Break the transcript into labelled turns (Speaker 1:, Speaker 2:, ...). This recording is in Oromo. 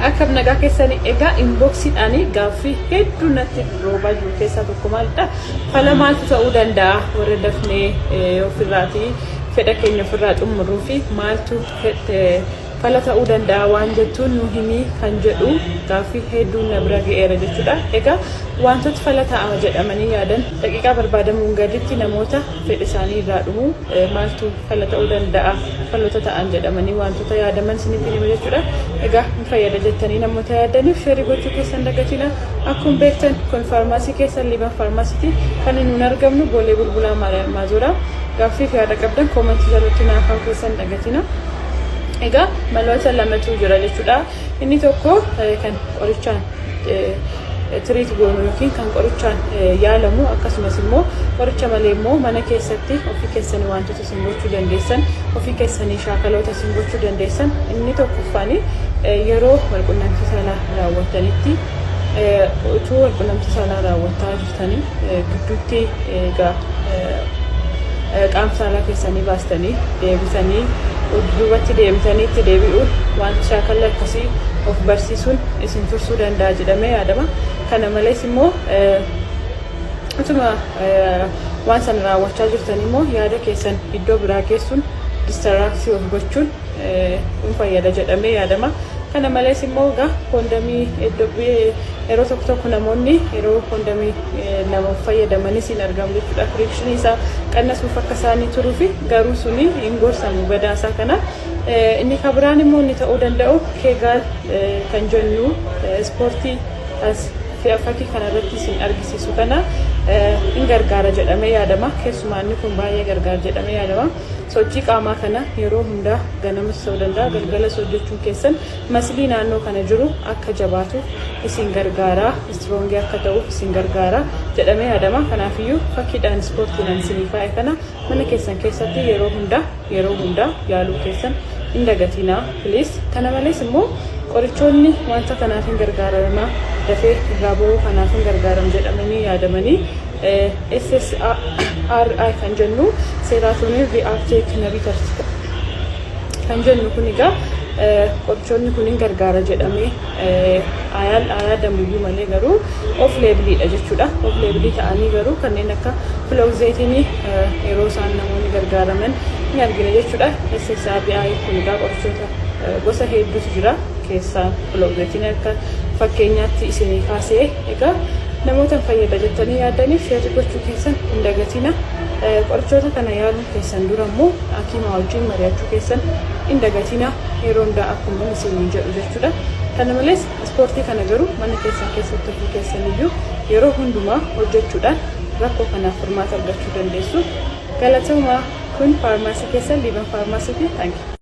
Speaker 1: akkam nagaa keessanii egaa inboxiidhaanii gaaffii hedduu natti roobaa jiru keessaa tokko maalidha fala maaltu ta'uu danda'a warra dafnee ofirraatii fedha keenya ofirraa xumuruu fi maaltu fala ta'uu danda'a waan jettuun nu himii kan jedhu gaaffii hedduu na bira ga'eera jechuudha. Egaa wantoota fala ta'a jedhamanii yaadan daqiiqaa barbaadamuun gaditti namoota fedha isaanii irraa dhumu maaltu fala ta'uu danda'a falota ta'an jedhamanii wantoota yaadaman isiniif hima jechuudha. Egaa ni fayyada jettanii namoota yaadaniif sheerii gochuu keessan dagatina. Akkuma beektan kun faarmaasii keessan Liban faarmaasiitii kan nuun argamnu Boolee Bulbulaa Maazoraa. Gaaffii fi yaada qabdan koomentii jalatti naaf keessan dagatina. Egaa maloota lamatu jira jechuudha. Inni tokko kan qorichaan tiriit goonu yookiin kan qorichaan yaalamu akkasumas immoo qoricha malee immoo mana keessatti ofii keessanii wantoota isin gochuu dandeessan ofii keessanii shaakaloota isin gochuu dandeessan. Inni tokkoffaan yeroo walqunnamtii saalaa raawwattanitti utuu walqunnamtii saalaa raawwattaa jirtanii gidduutti egaa qaama saalaa keessanii baastanii deebisanii duubatti deemtanii itti deebi'uun wanta shaakala akkasii of barsiisuun isin tursuu danda'a jedhamee yaadama. Kana malees immoo utuma waan sana raawwachaa jirtan immoo yaada keessan iddoo biraa geessuun distaraaktii of gochuun hin fayyada jedhamee yaadama. Kana malees immoo egaa koondamii yeroo tokko namoonni yeroo koondamii nama fayyadamanis hin argamu jechuudha. Firikshinii isaa qannasuuf akka isaanii turuu fi garuu suni hin gorsamu badaasaa kana. Inni kan biraan immoo inni ta'uu danda'u keegaal kan jennu ispoortii fakkii kanarratti isin argisiisu kana hin gargaara jedhamee yaadama. Keessumaa inni kun baay'ee gargaara jedhamee yaadama. Sochii qaamaa kana yeroo hundaa ganamas ta'uu danda'a galgalas hojjechuun keessan maslii naannoo kana jiru akka jabaatu isin gargaara, istroongii akka ta'uuf isin gargaara jedhamee yaadama. Kanaafiyyuu fakkiidhaan ispoortiidhaan isinii faa'e kana mana keessan keessatti yeroo hundaa yaaluu keessan hin dagatinaa please. Kana malees immoo qorichoonni wanta kanaaf hin gargaaramaa dafee irraa ba'uu kanaaf hin gargaaram jedhamanii yaadamanii SSRI kan jennu seeraatooniin ri'aaktiik inhibitors kan jennu kun egaa qorichoonni kun hin gargaara jedhamee yaadamuyyuu malee garuu of leebiliidha jechuudha. Of leebilii ta'anii garuu kanneen akka filoozeetinii yeroo isaan namoonni gargaaraman ni argina jechuudha. SSRI kun egaa qorichoota gosa hedduutu jira keessaa filoozeetinii akka fakkeenyaatti isinii kaasee egaa namoota fayyada jettanii yaadaniif sheerii gochuu keessan hin dagatina. Qorichoota kana yaaluu keessan dura immoo hakiima wajjin mari'achuu keessan hin dagatina yeroo hundaa akkuma isin jedhu jechuudha. Kana malees ispoortii kana garuu mana keessan keessatti ofii keessaniyyuu yeroo hundumaa hojjechuudhaan rakkoo kanaaf furmaata argachuu dandeessu. Galatooma kun faarmaasii keessan Liban faarmaasiitii.